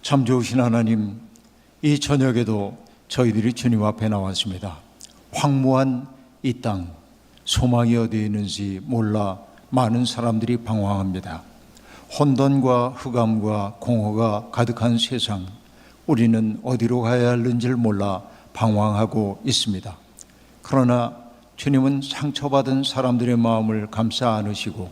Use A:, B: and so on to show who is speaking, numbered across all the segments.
A: 참 좋으신 하나님, 이 저녁에도 저희들이 주님 앞에 나왔습니다. 황무한 이 땅, 소망이 어디에 있는지 몰라 많은 사람들이 방황합니다. 혼돈과 흑암과 공허가 가득한 세상, 우리는 어디로 가야 하는지를 몰라 방황하고 있습니다. 그러나 주님은 상처받은 사람들의 마음을 감싸 안으시고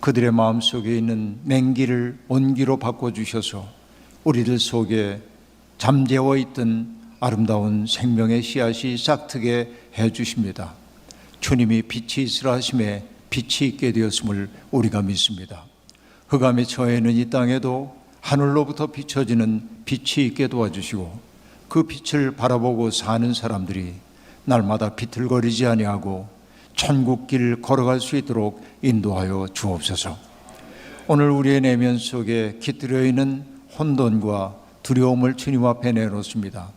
A: 그들의 마음속에 있는 냉기를 온기로 바꿔주셔서 우리들 속에 잠재워 있던 아름다운 생명의 씨앗이 싹트게 해주십니다. 주님이 빛이 있으라 하심에 빛이 있게 되었음을 우리가 믿습니다. 흑암에 처해 있는 이 땅에도 하늘로부터 비춰지는 빛이 있게 도와주시고 그 빛을 바라보고 사는 사람들이 날마다 비틀거리지 아니하고 천국길 걸어갈 수 있도록 인도하여 주옵소서. 오늘 우리의 내면 속에 깃들여 있는 혼돈과 두려움을 주님 앞에 내놓습니다.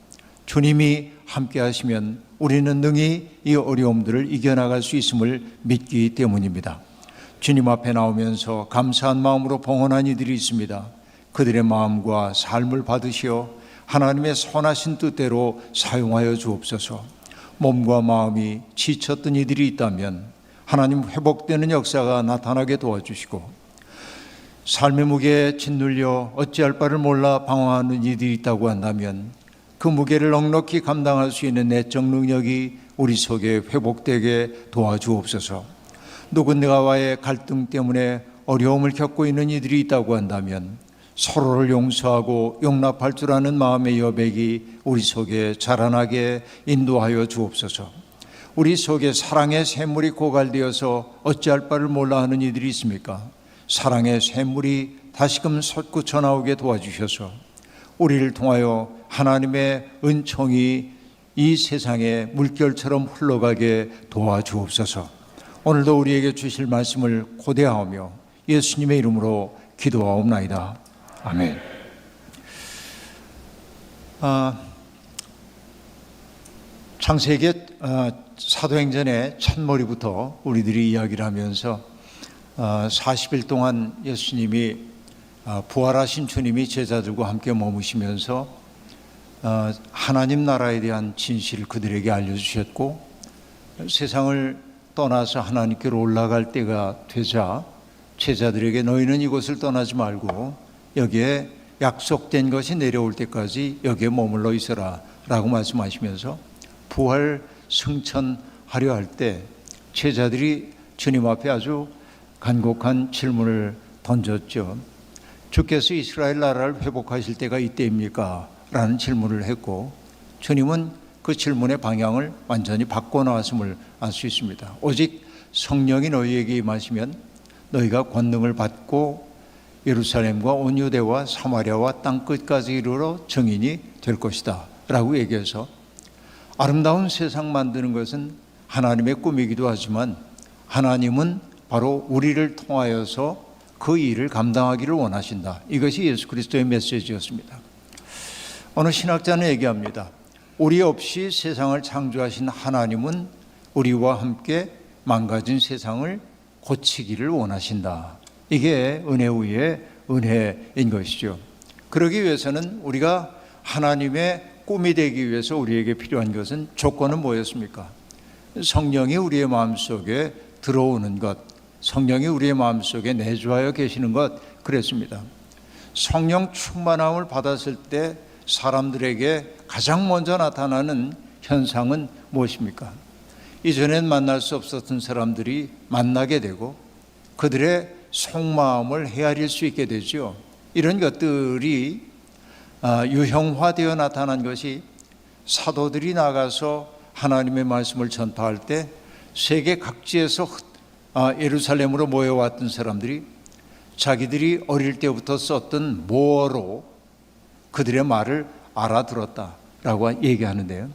A: 주님이 함께 하시면 우리는 능히 이 어려움들을 이겨나갈 수 있음을 믿기 때문입니다. 주님 앞에 나오면서 감사한 마음으로 봉헌한 이들이 있습니다. 그들의 마음과 삶을 받으시어 하나님의 선하신 뜻대로 사용하여 주옵소서. 몸과 마음이 지쳤던 이들이 있다면 하나님 회복되는 역사가 나타나게 도와주시고, 삶의 무게에 짓눌려 어찌할 바를 몰라 방황하는 이들이 있다고 한다면 그 무게를 넉넉히 감당할 수 있는 내적 능력이 우리 속에 회복되게 도와주옵소서. 누군가와의 갈등 때문에 어려움을 겪고 있는 이들이 있다고 한다면 서로를 용서하고 용납할 줄 아는 마음의 여백이 우리 속에 자라나게 인도하여 주옵소서. 우리 속에 사랑의 샘물이 고갈되어서 어찌할 바를 몰라 하는 이들이 있습니까? 사랑의 샘물이 다시금 솟구쳐 나오게 도와주셔서 우리를 통하여 하나님의 은총이 이 세상에 물결처럼 흘러가게 도와주옵소서. 오늘도 우리에게 주실 말씀을 고대하오며 예수님의 이름으로 기도하옵나이다. 아멘. 창세기 사도행전의 첫머리부터 우리들이 이야기를 하면서 40일 동안 예수님이 부활하신 주님이 제자들과 함께 머무시면서 하나님 나라에 대한 진실을 그들에게 알려주셨고, 세상을 떠나서 하나님께로 올라갈 때가 되자 제자들에게 너희는 이곳을 떠나지 말고 여기에 약속된 것이 내려올 때까지 여기에 머물러 있어라 라고 말씀하시면서 부활 승천하려 할 때 제자들이 주님 앞에 아주 간곡한 질문을 던졌죠. 주께서 이스라엘 나라를 회복하실 때가 이때입니까? 라는 질문을 했고, 주님은 그 질문의 방향을 완전히 바꿔놓았음을 알 수 있습니다. 오직 성령이 너희에게 임하시면 너희가 권능을 받고 예루살렘과 온 유대와 사마리아와 땅끝까지 이르러 증인이 될 것이다 라고 얘기해서, 아름다운 세상 만드는 것은 하나님의 꿈이기도 하지만 하나님은 바로 우리를 통하여서 그 일을 감당하기를 원하신다. 이것이 예수 그리스도의 메시지였습니다. 어느 신학자는 얘기합니다. 우리 없이 세상을 창조하신 하나님은 우리와 함께 망가진 세상을 고치기를 원하신다. 이게 은혜 위에 은혜인 것이죠. 그러기 위해서는 우리가 하나님의 꿈이 되기 위해서 우리에게 필요한 것은, 조건은 뭐였습니까? 성령이 우리의 마음속에 들어오는 것, 성령이 우리의 마음속에 내주하여 계시는 것, 그랬습니다. 성령 충만함을 받았을 때 사람들에게 가장 먼저 나타나는 현상은 무엇입니까? 이전엔 만날 수 없었던 사람들이 만나게 되고 그들의 속마음을 헤아릴 수 있게 되죠. 이런 것들이 유형화되어 나타난 것이, 사도들이 나가서 하나님의 말씀을 전파할 때 세계 각지에서 예루살렘으로 모여왔던 사람들이 자기들이 어릴 때부터 썼던 모어로 그들의 말을 알아들었다라고 얘기하는데요.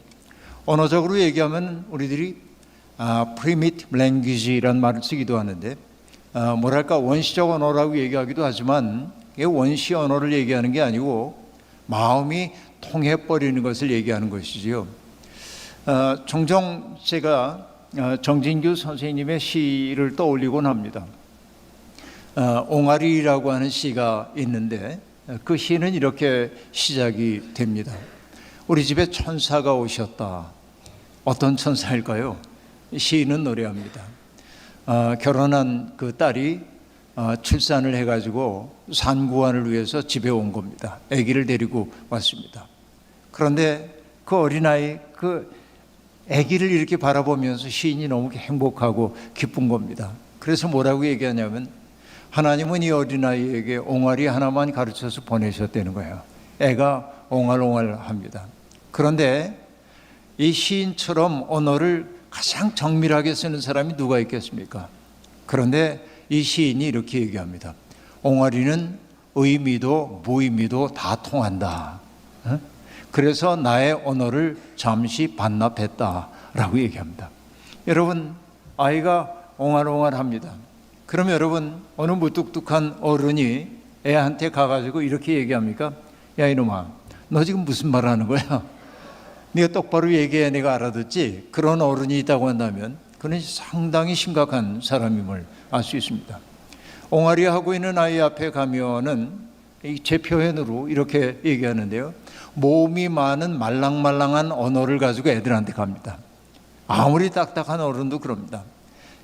A: 언어적으로 얘기하면 우리들이 primitive language라는 말을 쓰기도 하는데, 뭐랄까 원시적 언어라고 얘기하기도 하지만 이게 원시 언어를 얘기하는 게 아니고 마음이 통해버리는 것을 얘기하는 것이지요. 종종 제가 정진규 선생님의 시를 떠올리곤 합니다. 옹알이라고 하는 시가 있는데 그 시는 이렇게 시작이 됩니다. 우리 집에 천사가 오셨다. 어떤 천사일까요? 시인은 노래합니다. 결혼한 그 딸이 출산을 해가지고 산구환을 위해서 집에 온 겁니다. 아기를 데리고 왔습니다. 그런데 그 어린아이, 그 아기를 이렇게 바라보면서 시인이 너무 행복하고 기쁜 겁니다. 그래서 뭐라고 얘기하냐면, 하나님은 이 어린아이에게 옹알이 하나만 가르쳐서 보내셨다는 거예요. 애가 옹알옹알합니다. 그런데 이 시인처럼 언어를 가장 정밀하게 쓰는 사람이 누가 있겠습니까? 그런데 이 시인이 이렇게 얘기합니다. 옹알이는 의미도 무의미도 다 통한다. 그래서 나의 언어를 잠시 반납했다라고 얘기합니다. 여러분, 아이가 옹알옹알합니다. 그럼 여러분, 어느 무뚝뚝한 어른이 애한테 가가지고 이렇게 얘기합니까? 야 이놈아, 너 지금 무슨 말 하는 거야? 네가 똑바로 얘기해, 내가 알아듣지? 그런 어른이 있다고 한다면 그는 상당히 심각한 사람임을 알 수 있습니다. 옹알이 하고 있는 아이 앞에 가면은 제 표현으로 이렇게 얘기하는데요. 모음이 많은 말랑말랑한 언어를 가지고 애들한테 갑니다. 아무리 딱딱한 어른도 그럽니다.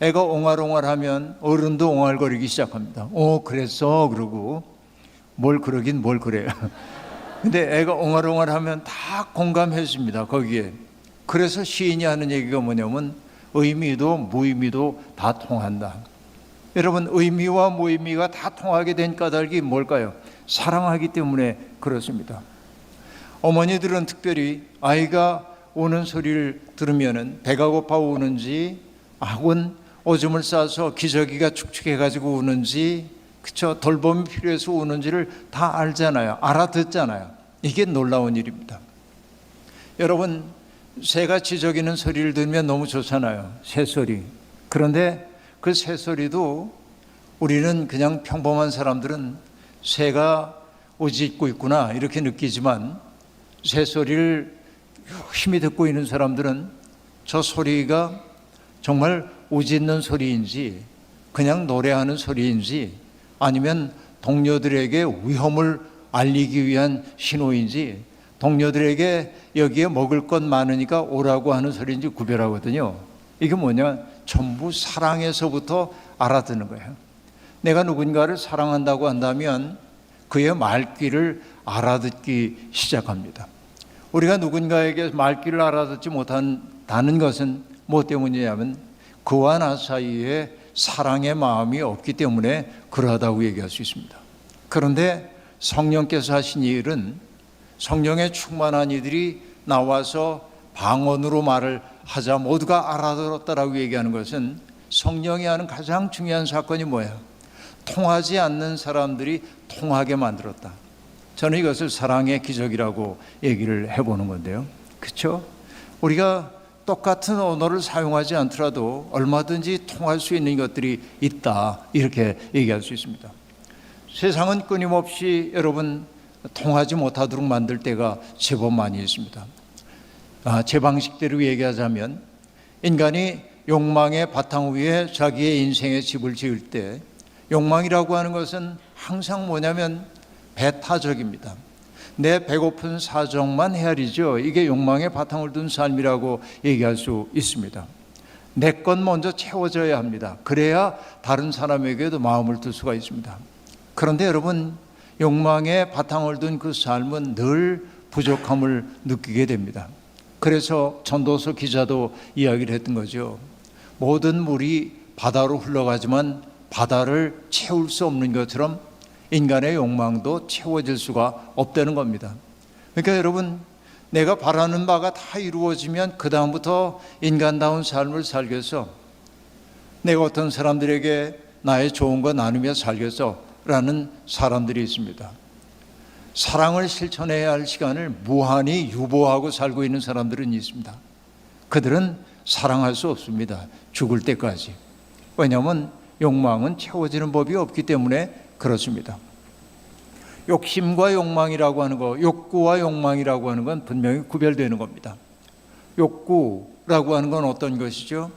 A: 애가 옹알옹알하면 어른도 옹알거리기 시작합니다. 그랬어 그러고, 뭘 그러긴 뭘 그래요. 근데 애가 옹알옹알하면 다 공감해 줍니다, 거기에. 그래서 시인이 하는 얘기가 뭐냐면 의미도 무의미도 다 통한다. 여러분, 의미와 무의미가 다 통하게 된 까닭이 뭘까요? 사랑하기 때문에 그렇습니다. 어머니들은 특별히 아이가 우는 소리를 들으면 배가 고파 우는지, 혹은 오줌을 싸서 기저귀가 축축해가지고 우는지, 그쵸, 돌봄이 필요해서 우는지를 다 알잖아요. 알아듣잖아요. 이게 놀라운 일입니다. 여러분, 새가 지저귀는 소리를 들으면 너무 좋잖아요. 새소리. 그런데 그 새소리도 우리는 그냥 평범한 사람들은 새가 우짖고 있구나 이렇게 느끼지만, 새소리를 열심히 듣고 있는 사람들은 저 소리가 정말 우짖는 소리인지, 그냥 노래하는 소리인지, 아니면 동료들에게 위험을 알리기 위한 신호인지, 동료들에게 여기에 먹을 것 많으니까 오라고 하는 소리인지 구별하거든요. 이게 뭐냐? 전부 사랑에서부터 알아듣는 거예요. 내가 누군가를 사랑한다고 한다면 그의 말귀를 알아듣기 시작합니다. 우리가 누군가에게 말귀를 알아듣지 못한다는 것은 무엇 때문이냐면 그와 나 사이에 사랑의 마음이 없기 때문에 그러하다고 얘기할 수 있습니다. 그런데 성령께서 하신 일은, 성령에 충만한 이들이 나와서 방언으로 말을 하자 모두가 알아들었다라고 얘기하는 것은, 성령이 하는 가장 중요한 사건이 뭐예요? 통하지 않는 사람들이 통하게 만들었다. 저는 이것을 사랑의 기적이라고 얘기를 해보는 건데요. 그렇죠? 우리가 똑같은 언어를 사용하지 않더라도 얼마든지 통할 수 있는 것들이 있다, 이렇게 얘기할 수 있습니다. 세상은 끊임없이 여러분 통하지 못하도록 만들 때가 제법 많이 있습니다. 제 방식대로 얘기하자면, 인간이 욕망의 바탕 위에 자기의 인생의 집을 지을 때, 욕망이라고 하는 것은 항상 뭐냐면 배타적입니다. 내 배고픈 사정만 헤아리죠. 이게 욕망의 바탕을 둔 삶이라고 얘기할 수 있습니다. 내 것 먼저 채워져야 합니다. 그래야 다른 사람에게도 마음을 둘 수가 있습니다. 그런데 여러분, 욕망의 바탕을 둔 그 삶은 늘 부족함을 느끼게 됩니다. 그래서 전도서 기자도 이야기를 했던 거죠. 모든 물이 바다로 흘러가지만 바다를 채울 수 없는 것처럼 인간의 욕망도 채워질 수가 없다는 겁니다. 그러니까 여러분, 내가 바라는 바가 다 이루어지면 그 다음부터 인간다운 삶을 살겠어, 내가 어떤 사람들에게 나의 좋은 거 나누며 살겠어 라는 사람들이 있습니다. 사랑을 실천해야 할 시간을 무한히 유보하고 살고 있는 사람들은 있습니다. 그들은 사랑할 수 없습니다. 죽을 때까지. 왜냐하면 욕망은 채워지는 법이 없기 때문에 그렇습니다. 욕심과 욕망이라고 하는 거, 욕구와 욕망이라고 하는 건 분명히 구별되는 겁니다. 욕구라고 하는 건 어떤 것이죠?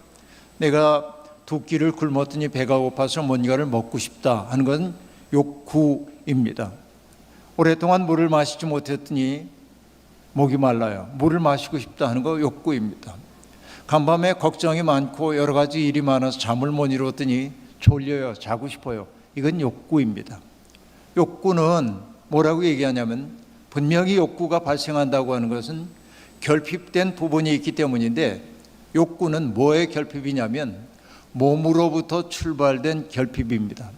A: 내가 두 끼를 굶었더니 배가 고파서 뭔가를 먹고 싶다 하는 건 욕구입니다. 오랫동안 물을 마시지 못했더니 목이 말라요. 물을 마시고 싶다 하는 거 욕구입니다. 간밤에 걱정이 많고 여러 가지 일이 많아서 잠을 못 이루었더니 졸려요. 자고 싶어요. 이건 욕구입니다. 욕구는 뭐라고 얘기하냐면 분명히 욕구가 발생한다고 하는 것은 결핍된 부분이 있기 때문인데, 욕구는 뭐의 결핍이냐면 몸으로부터 출발된 결핍입니다.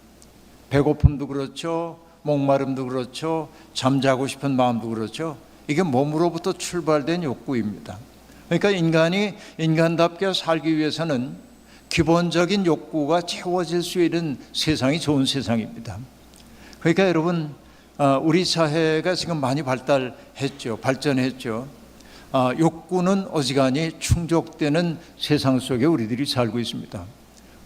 A: 배고픔도 그렇죠, 목마름도 그렇죠, 잠자고 싶은 마음도 그렇죠. 이게 몸으로부터 출발된 욕구입니다. 그러니까 인간이 인간답게 살기 위해서는 기본적인 욕구가 채워질 수 있는 세상이 좋은 세상입니다. 그러니까 여러분, 우리 사회가 지금 많이 발전했죠. 욕구는 어지간히 충족되는 세상 속에 우리들이 살고 있습니다.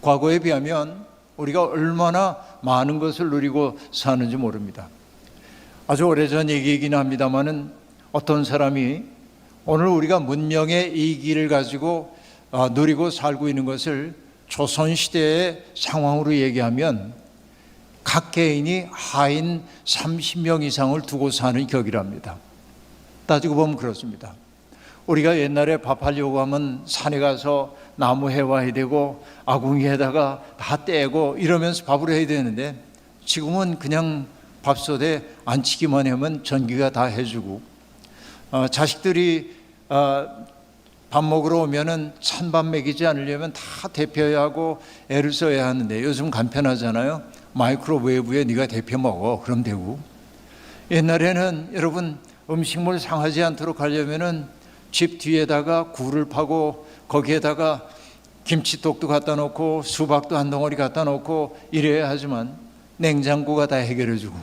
A: 과거에 비하면 우리가 얼마나 많은 것을 누리고 사는지 모릅니다. 아주 오래전 얘기이긴 합니다만은 어떤 사람이 오늘 우리가 문명의 이 길을 가지고 누리고 살고 있는 것을 조선시대의 상황으로 얘기하면 각 개인이 하인 30명 이상을 두고 사는 격이랍니다. 따지고 보면 그렇습니다. 우리가 옛날에 밥하려고 하면 산에 가서 나무 해와야 되고 아궁이에다가 다 떼고 이러면서 밥을 해야 되는데, 지금은 그냥 밥솥에 앉히기만 하면 전기가 다 해주고, 자식들이 밥 먹으러 오면은 찬밥 먹이지 않으려면 다 데펴야 하고 애를 써야 하는데, 요즘 간편하잖아요. 마이크로웨이브에 네가 데펴 먹어, 그럼 되고. 옛날에는 여러분, 음식물 상하지 않도록 하려면은 집 뒤에다가 굴을 파고 거기에다가 김치독도 갖다 놓고 수박도 한 덩어리 갖다 놓고 이래야 하지만 냉장고가 다 해결해 주고,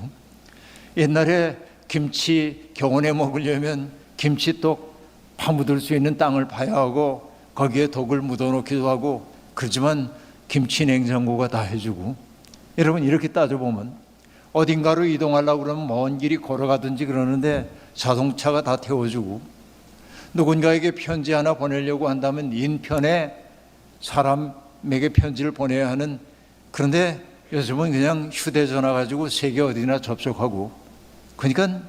A: 옛날에 김치 겨우내 먹으려면 김치독 파묻을 수 있는 땅을 파야 하고 거기에 독을 묻어놓기도 하고, 그렇지만 김치 냉장고가 다 해주고. 여러분, 이렇게 따져보면 어딘가로 이동하려고 그러면 먼 길이 걸어가든지 그러는데 자동차가 다 태워주고, 누군가에게 편지 하나 보내려고 한다면 인편에 사람에게 편지를 보내야 하는, 그런데 요즘은 그냥 휴대전화 가지고 세계 어디나 접속하고. 그러니까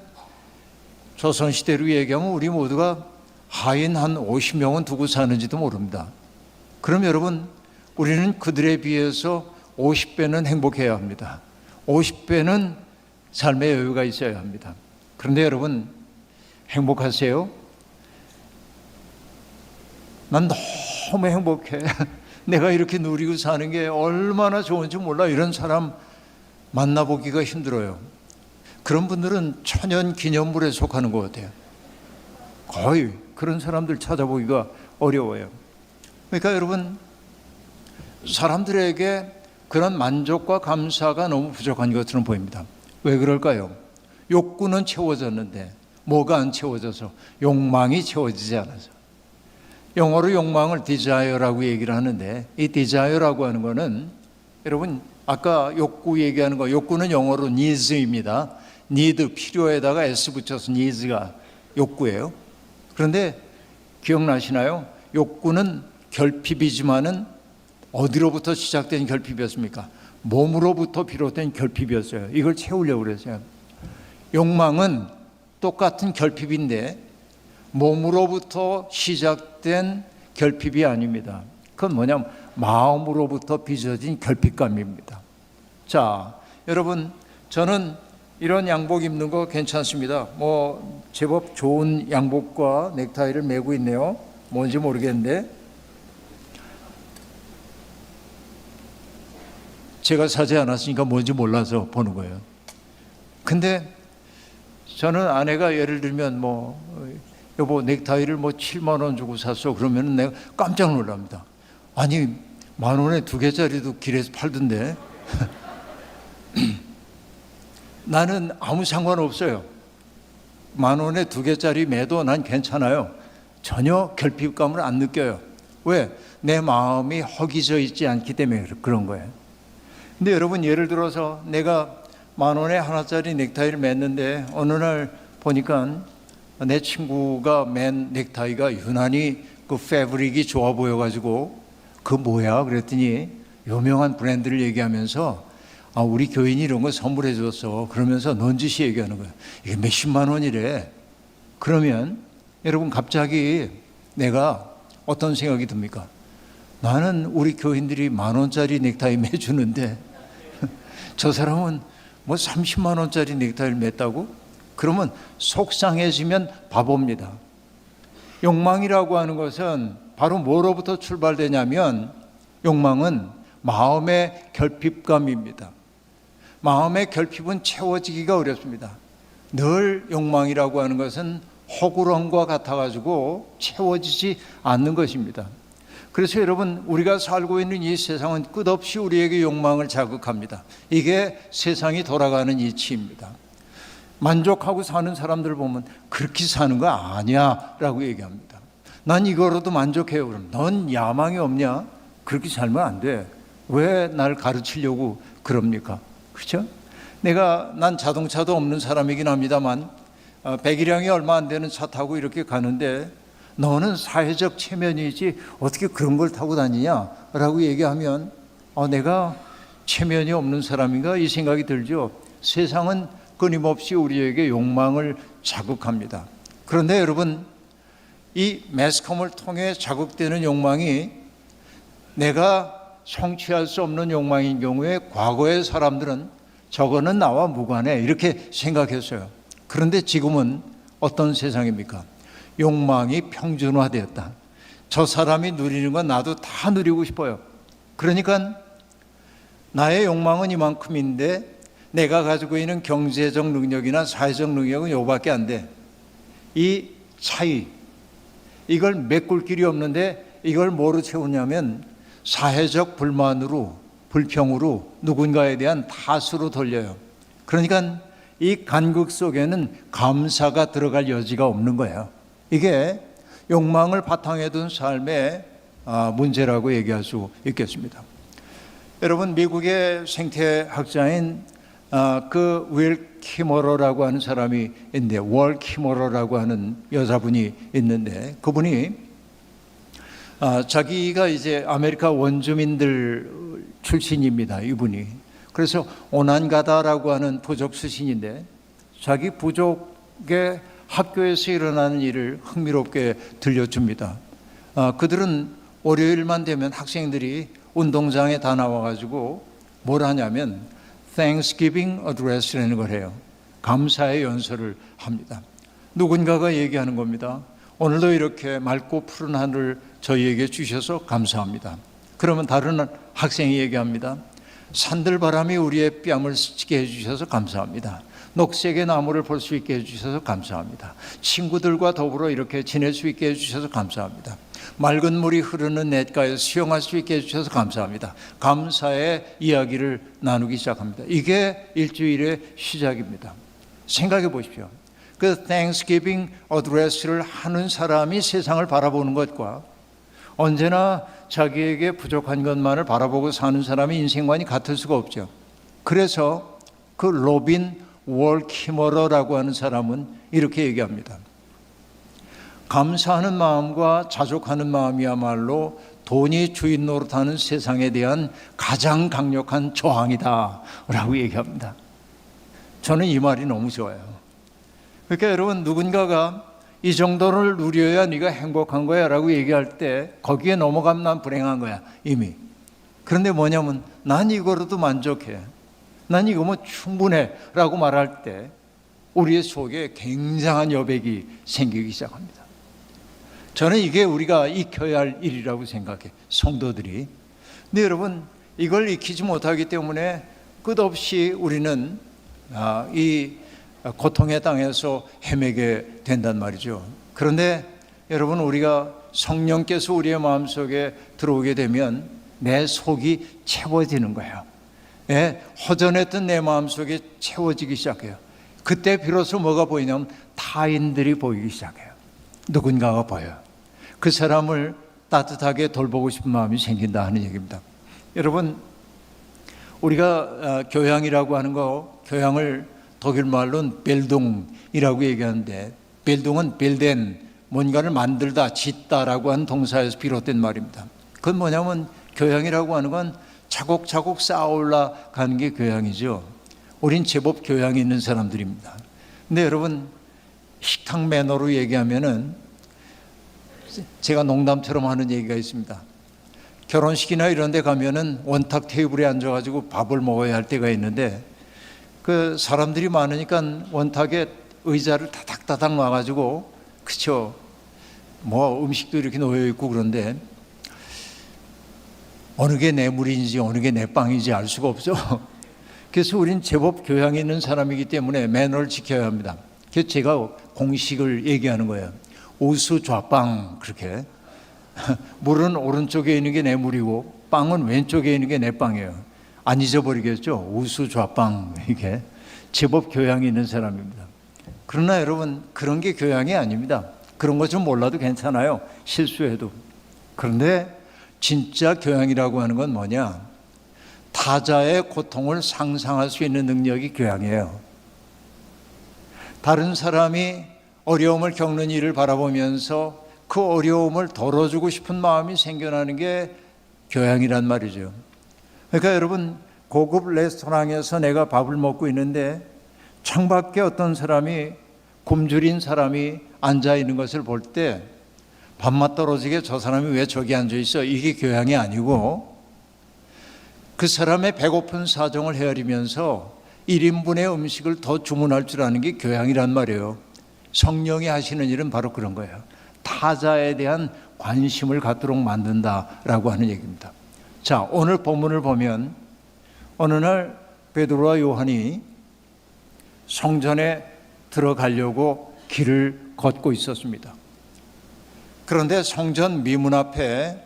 A: 조선시대로 얘기하면 우리 모두가 하인 한 50명은 두고 사는지도 모릅니다. 그럼 여러분, 우리는 그들에 비해서 50배는 행복해야 합니다. 50배는 삶의 여유가 있어야 합니다. 그런데 여러분, 행복하세요? 난 너무 행복해. 내가 이렇게 누리고 사는 게 얼마나 좋은지 몰라. 이런 사람 만나보기가 힘들어요. 그런 분들은 천연 기념물에 속하는 것 같아요. 거의 그런 사람들 찾아보기가 어려워요. 그러니까 여러분, 사람들에게 그런 만족과 감사가 너무 부족한 것처럼 보입니다. 왜 그럴까요? 욕구는 채워졌는데 뭐가 안 채워져서? 욕망이 채워지지 않아서. 영어로 욕망을 desire라고 얘기를 하는데, 이 desire라고 하는 거는 여러분, 아까 욕구 얘기하는 거, 욕구는 영어로 needs입니다. need, 필요에다가 s 붙여서 needs가 욕구예요. 그런데 기억나시나요? 욕구는 결핍이지만은 어디로부터 시작된 결핍이었습니까? 몸으로부터 비롯된 결핍이었어요. 이걸 채우려고 그랬어요. 욕망은 똑같은 결핍인데 몸으로부터 시작된 결핍이 아닙니다. 그건 뭐냐면 마음으로부터 빚어진 결핍감입니다. 자, 여러분, 저는 이런 양복 입는 거 괜찮습니다. 뭐 제법 좋은 양복과 넥타이를 메고 있네요. 뭔지 모르겠는데 제가 사지 않았으니까 뭔지 몰라서 보는 거예요. 근데 저는 아내가 예를 들면 여보 넥타이를 7만 원 주고 샀어. 그러면 내가 깜짝 놀랍니다. 아니 10,000원에 2개짜리도 길에서 팔던데. 나는 아무 상관없어요. 10,000원에 2개짜리 매도 난 괜찮아요. 전혀 결핍감을 안 느껴요. 왜? 내 마음이 허기져 있지 않기 때문에 그런 거예요. 근데 여러분, 예를 들어서 내가 10,000원에 하나짜리 넥타이를 맸는데 어느 날 보니까 내 친구가 맨 넥타이가 유난히 그 패브릭이 좋아 보여가지고 그 뭐야? 그랬더니 유명한 브랜드를 얘기하면서 우리 교인이 이런 거 선물해 줬어. 그러면서 넌지시 얘기하는 거야. 이게 몇십만 원이래. 그러면 여러분 갑자기 내가 어떤 생각이 듭니까? 나는 우리 교인들이 10,000원짜리 넥타이 매주는데 저 사람은 뭐 30만 원짜리 넥타이를 맸다고? 그러면 속상해지면 바보입니다. 욕망이라고 하는 것은 바로 뭐로부터 출발되냐면 욕망은 마음의 결핍감입니다. 마음의 결핍은 채워지기가 어렵습니다. 늘 욕망이라고 하는 것은 호구렁과 같아가지고 채워지지 않는 것입니다. 그래서 여러분, 우리가 살고 있는 이 세상은 끝없이 우리에게 욕망을 자극합니다. 이게 세상이 돌아가는 이치입니다. 만족하고 사는 사람들 보면 그렇게 사는 거 아니야 라고 얘기합니다. 난 이거로도 만족해요. 그럼 넌 야망이 없냐? 그렇게 살면 안 돼. 왜 날 가르치려고 그럽니까? 그렇죠? 난 자동차도 없는 사람이긴 합니다만 100일량이 얼마 안 되는 차 타고 이렇게 가는데 너는 사회적 체면이지 어떻게 그런 걸 타고 다니냐라고 얘기하면 내가 체면이 없는 사람인가 이 생각이 들죠. 세상은 끊임없이 우리에게 욕망을 자극합니다. 그런데 여러분, 이 매스컴을 통해 자극되는 욕망이 내가 성취할 수 없는 욕망인 경우에 과거의 사람들은 저거는 나와 무관해 이렇게 생각했어요. 그런데 지금은 어떤 세상입니까? 욕망이 평준화되었다. 저 사람이 누리는 건 나도 다 누리고 싶어요. 그러니까 나의 욕망은 이만큼인데 내가 가지고 있는 경제적 능력이나 사회적 능력은 요밖에 안 돼. 이 차이, 이걸 메꿀 길이 없는데 이걸 뭐로 채우냐면 사회적 불만으로, 불평으로 누군가에 대한 탓으로 돌려요. 그러니까 이 간극 속에는 감사가 들어갈 여지가 없는 거예요. 이게 욕망을 바탕에 둔 삶의 문제라고 얘기할 수 있겠습니다. 여러분, 미국의 생태학자인 그 윌 키머러라고 하는 사람이 있는데, 월 키머러라고 하는 여자분이 있는데, 그분이 자기가 이제 아메리카 원주민들 출신입니다. 이분이. 그래서 오난가다라고 하는 부족 출신인데 자기 부족의 학교에서 일어나는 일을 흥미롭게 들려줍니다. 그들은 월요일만 되면 학생들이 운동장에 다 나와가지고 뭘 하냐면 Thanksgiving Address라는 걸 해요. 감사의 연설을 합니다. 누군가가 얘기하는 겁니다. 오늘도 이렇게 맑고 푸른 하늘을 저희에게 주셔서 감사합니다. 그러면 다른 학생이 얘기합니다. 산들바람이 우리의 뺨을 스치게 해주셔서 감사합니다. 녹색의 나무를 볼 수 있게 해주셔서 감사합니다. 친구들과 더불어 이렇게 지낼 수 있게 해주셔서 감사합니다. 맑은 물이 흐르는 냇가에 수영할 수 있게 해주셔서 감사합니다. 감사의 이야기를 나누기 시작합니다. 이게 일주일의 시작입니다. 생각해 보십시오. 그 Thanksgiving Address를 하는 사람이 세상을 바라보는 것과 언제나 자기에게 부족한 것만을 바라보고 사는 사람의 인생관이 같을 수가 없죠. 그래서 그 로빈 월 키머러라고 하는 사람은 이렇게 얘기합니다. 감사하는 마음과 자족하는 마음이야말로 돈이 주인 노릇하는 세상에 대한 가장 강력한 저항이다 라고 얘기합니다. 저는 이 말이 너무 좋아요. 그러니까 여러분, 누군가가 이 정도를 누려야 네가 행복한 거야 라고 얘기할 때 거기에 넘어가면 난 불행한 거야 이미. 그런데 뭐냐면 난 이거로도 만족해, 난 이거 뭐 충분해 라고 말할 때 우리의 속에 굉장한 여백이 생기기 시작합니다. 저는 이게 우리가 익혀야 할 일이라고 생각해, 성도들이. 근데 여러분, 이걸 익히지 못하기 때문에 끝없이 우리는 이 고통의 땅에서 헤매게 된단 말이죠. 그런데 여러분, 우리가 성령께서 우리의 마음속에 들어오게 되면 내 속이 채워지는 거예요. 허전했던 내 마음속에 채워지기 시작해요. 그때 비로소 뭐가 보이냐면 타인들이 보이기 시작해요. 누군가가 보여요. 그 사람을 따뜻하게 돌보고 싶은 마음이 생긴다 하는 얘기입니다. 여러분, 우리가 교양이라고 하는 거, 교양을 독일 말로는 벨동이라고 얘기하는데, 벨동은 벨덴, 뭔가를 만들다, 짓다라고 하는 동사에서 비롯된 말입니다. 그건 뭐냐면 교양이라고 하는 건 차곡차곡 쌓아 올라가는 게 교양이죠. 우린 제법 교양이 있는 사람들입니다. 근데 여러분, 식탁 매너로 얘기하면은 제가 농담처럼 하는 얘기가 있습니다. 결혼식이나 이런 데 가면은 원탁 테이블에 앉아가지고 밥을 먹어야 할 때가 있는데 그 사람들이 많으니까 원탁에 의자를 다닥다닥 놔가지고, 그쵸, 뭐 음식도 이렇게 놓여 있고 그런데 어느 게 내 물인지 어느 게 내 빵인지 알 수가 없죠. 그래서 우린 제법 교양이 있는 사람이기 때문에 매너를 지켜야 합니다. 그래서 제가 공식을 얘기하는 거예요. 우수 좌빵, 그렇게. 물은 오른쪽에 있는 게 내 물이고 빵은 왼쪽에 있는 게 내 빵이에요. 안 잊어버리겠죠? 우수 좌빵, 이게 제법 교양이 있는 사람입니다. 그러나 여러분, 그런 게 교양이 아닙니다. 그런 거 좀 몰라도 괜찮아요, 실수해도. 그런데 진짜 교양이라고 하는 건 뭐냐? 타자의 고통을 상상할 수 있는 능력이 교양이에요. 다른 사람이 어려움을 겪는 일을 바라보면서 그 어려움을 덜어주고 싶은 마음이 생겨나는 게 교양이란 말이죠. 그러니까 여러분, 고급 레스토랑에서 내가 밥을 먹고 있는데 창밖에 어떤 사람이, 굶주린 사람이 앉아 있는 것을 볼 때 밥맛 떨어지게 저 사람이 왜 저기 앉아 있어? 이게 교양이 아니고, 그 사람의 배고픈 사정을 헤아리면서 1인분의 음식을 더 주문할 줄 아는 게 교양이란 말이에요. 성령이 하시는 일은 바로 그런 거예요. 타자에 대한 관심을 갖도록 만든다라고 하는 얘기입니다. 자, 오늘 본문을 보면 어느 날 베드로와 요한이 성전에 들어가려고 길을 걷고 있었습니다. 그런데 성전 미문 앞에,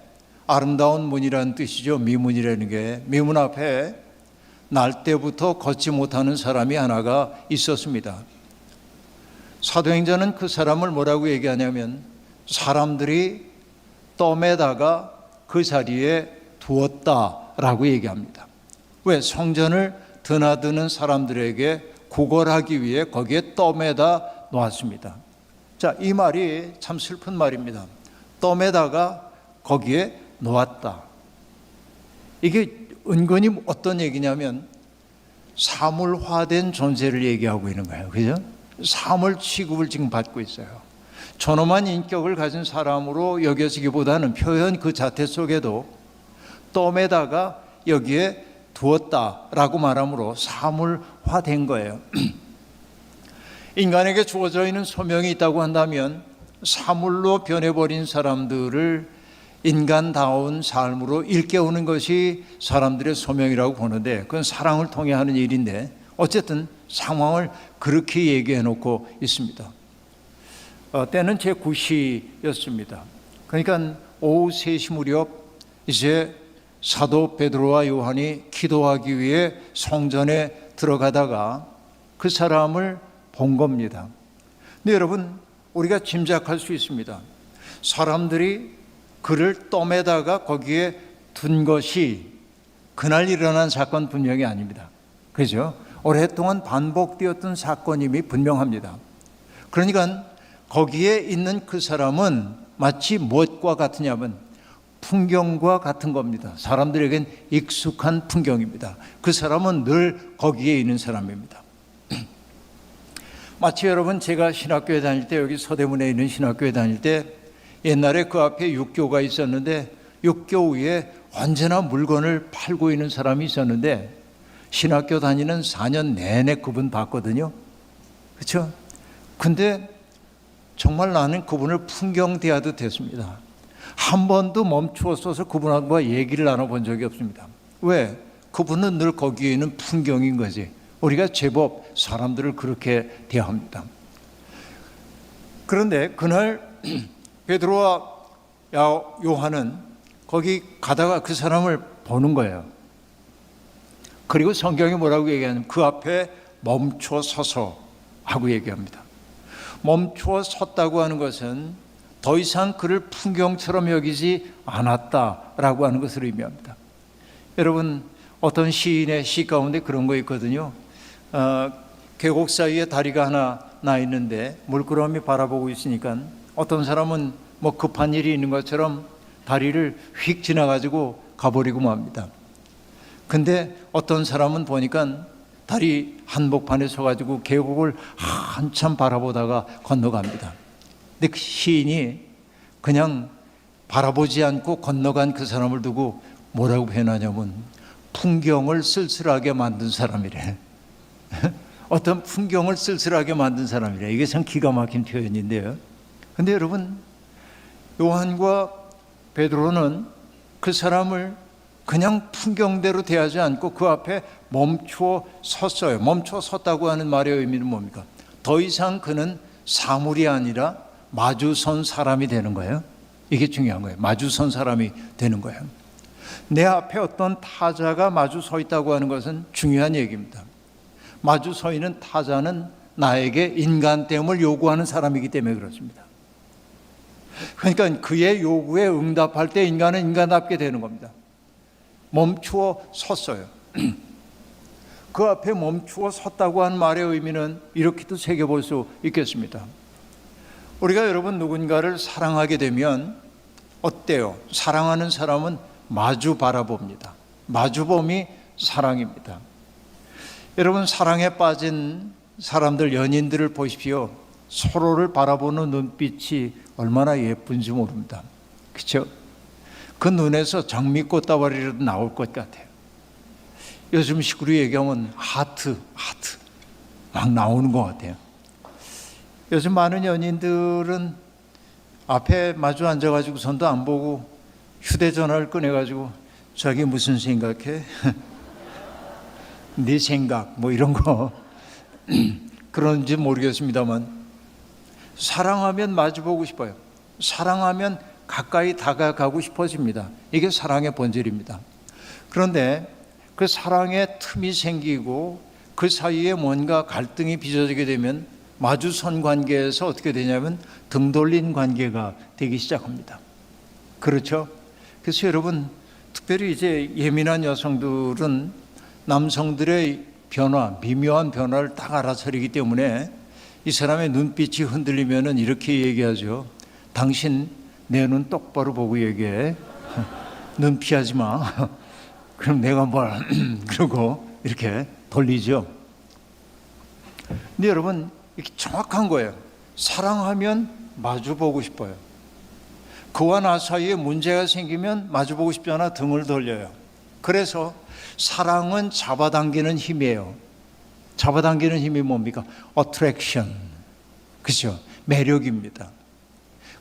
A: 아름다운 문이라는 뜻이죠. 미문이라는 게, 미문 앞에 날 때부터 걷지 못하는 사람이 하나가 있었습니다. 사도행전은 그 사람을 뭐라고 얘기하냐면 사람들이 떠매다가 그 자리에 두었다라고 얘기합니다. 왜? 성전을 드나드는 사람들에게 구걸하기 위해 거기에 떠매다 놓았습니다. 자, 이 말이 참 슬픈 말입니다. 떠매다가 거기에 놓았다. 이게 은근히 어떤 얘기냐면 사물화된 존재를 얘기하고 있는 거예요. 그죠? 사물 취급을 지금 받고 있어요. 존엄한 인격을 가진 사람으로 여겨지기보다는 표현 그 자체 속에도 떠매다가 여기에 두었다라고 말함으로 사물화된 거예요. 인간에게 주어져 있는 소명이 있다고 한다면 사물로 변해버린 사람들을 인간다운 삶으로 일깨우는 것이 사람들의 소명이라고 보는데, 그건 사랑을 통해 하는 일인데 어쨌든 상황을 그렇게 얘기해 놓고 있습니다. 때는 제 9시였습니다. 그러니까 오후 3시 무렵 이제 사도 베드로와 요한이 기도하기 위해 성전에 들어가다가 그 사람을 본 겁니다. 근데 여러분, 우리가 짐작할 수 있습니다. 사람들이 그를 떠매다가 거기에 둔 것이 그날 일어난 사건 분명히 아닙니다. 그죠? 오랫동안 반복되었던 사건임이 분명합니다. 그러니까 거기에 있는 그 사람은 마치 무엇과 같으냐면 풍경과 같은 겁니다. 사람들에겐 익숙한 풍경입니다. 그 사람은 늘 거기에 있는 사람입니다. 마치 여러분, 제가 신학교에 다닐 때, 여기 서대문에 있는 신학교에 다닐 때 옛날에 그 앞에 육교가 있었는데 육교 위에 언제나 물건을 팔고 있는 사람이 있었는데 신학교 다니는 4년 내내 그분 봤거든요. 그렇죠? 근데 정말 나는 그분을 풍경 대하듯 했습니다. 한 번도 멈추어서서 그분과 얘기를 나눠본 적이 없습니다. 왜? 그분은 늘 거기에 있는 풍경인 거지. 우리가 제법 사람들을 그렇게 대합니다. 그런데 그날 베드로와 요한은 거기 가다가 그 사람을 보는 거예요. 그리고 성경이 뭐라고 얘기하냐면 그 앞에 멈춰 서서 하고 얘기합니다. 멈추어 섰다고 하는 것은 더 이상 그를 풍경처럼 여기지 않았다라고 하는 것을 의미합니다. 여러분, 어떤 시인의 시 가운데 그런 거 있거든요. 계곡 사이에 다리가 하나 나 있는데 물끄러미 바라보고 있으니까 어떤 사람은 뭐 급한 일이 있는 것처럼 다리를 휙 지나가지고 가버리고 맙니다. 근데 어떤 사람은 보니까 다리 한복판에 서가지고 계곡을 한참 바라보다가 건너갑니다. 근데 그 시인이 그냥 바라보지 않고 건너간 그 사람을 두고 뭐라고 표현하냐면 풍경을 쓸쓸하게 만든 사람이래. 어떤 풍경을 쓸쓸하게 만든 사람이래. 이게 참 기가 막힌 표현인데요. 근데 여러분, 요한과 베드로는 그 사람을 그냥 풍경대로 대하지 않고 그 앞에 멈추어 섰어요. 멈추어 섰다고 하는 말의 의미는 뭡니까? 더 이상 그는 사물이 아니라 마주선 사람이 되는 거예요. 이게 중요한 거예요. 마주선 사람이 되는 거예요. 내 앞에 어떤 타자가 마주 서 있다고 하는 것은 중요한 얘기입니다. 마주 서 있는 타자는 나에게 인간됨을 요구하는 사람이기 때문에 그렇습니다. 그러니까 그의 요구에 응답할 때 인간은 인간답게 되는 겁니다. 멈추어 섰어요. 그 앞에 멈추어 섰다고 한 말의 의미는 이렇게도 새겨볼 수 있겠습니다. 우리가 여러분 누군가를 사랑하게 되면 어때요? 사랑하는 사람은 마주 바라봅니다. 마주봄이 사랑입니다. 여러분, 사랑에 빠진 사람들, 연인들을 보십시오. 서로를 바라보는 눈빛이 얼마나 예쁜지 모릅니다. 그렇죠? 그 눈에서 장미꽃다발이라도 나올 것 같아요. 요즘 식으로 얘기하면 하트 막 나오는 것 같아요. 요즘 많은 연인들은 앞에 마주 앉아가지고 손도 안 보고 휴대전화를 꺼내가지고 자기 무슨 생각해? 네 생각 뭐 이런 거 그런지 모르겠습니다만 사랑하면 마주보고 싶어요. 사랑하면 가까이 다가가고 싶어집니다. 이게 사랑의 본질입니다. 그런데 그 사랑의 틈이 생기고 그 사이에 뭔가 갈등이 빚어지게 되면 마주선 관계에서 어떻게 되냐면 등 돌린 관계가 되기 시작합니다. 그렇죠? 그래서 여러분, 특별히 이제 예민한 여성들은 남성들의 변화, 미묘한 변화를 딱 알아차리기 때문에 이 사람의 눈빛이 흔들리면은 이렇게 얘기하죠. 당신 내 눈 똑바로 보고 얘기해. 눈 피하지 마. 그럼 내가 뭘 그러고 이렇게 돌리죠. 근데 여러분, 이게 정확한 거예요. 사랑하면 마주보고 싶어요. 그와 나 사이에 문제가 생기면 마주보고 싶지 않아 등을 돌려요. 그래서 사랑은 잡아당기는 힘이에요. 잡아당기는 힘이 뭡니까? attraction. 그렇죠? 매력입니다.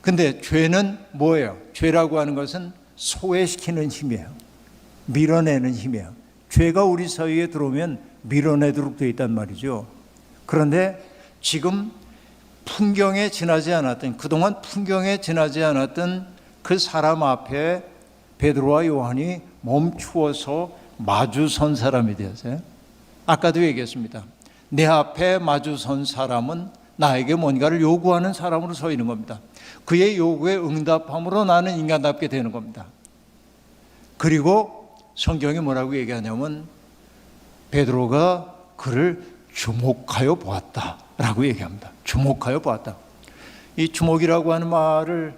A: 근데 죄는 뭐예요? 죄라고 하는 것은 소외시키는 힘이에요. 밀어내는 힘이에요. 죄가 우리 사이에 들어오면 밀어내도록 되어 있단 말이죠. 그런데 지금 풍경에 지나지 않았던, 그동안 풍경에 지나지 않았던 그 사람 앞에 베드로와 요한이 멈추어서 마주선 사람이 되었어요. 아까도 얘기했습니다. 내 앞에 마주선 사람은 나에게 뭔가를 요구하는 사람으로 서 있는 겁니다. 그의 요구에 응답함으로 나는 인간답게 되는 겁니다. 그리고 성경이 뭐라고 얘기하냐면 베드로가 그를 주목하여 보았다라고 얘기합니다. 주목하여 보았다. 이 주목이라고 하는 말을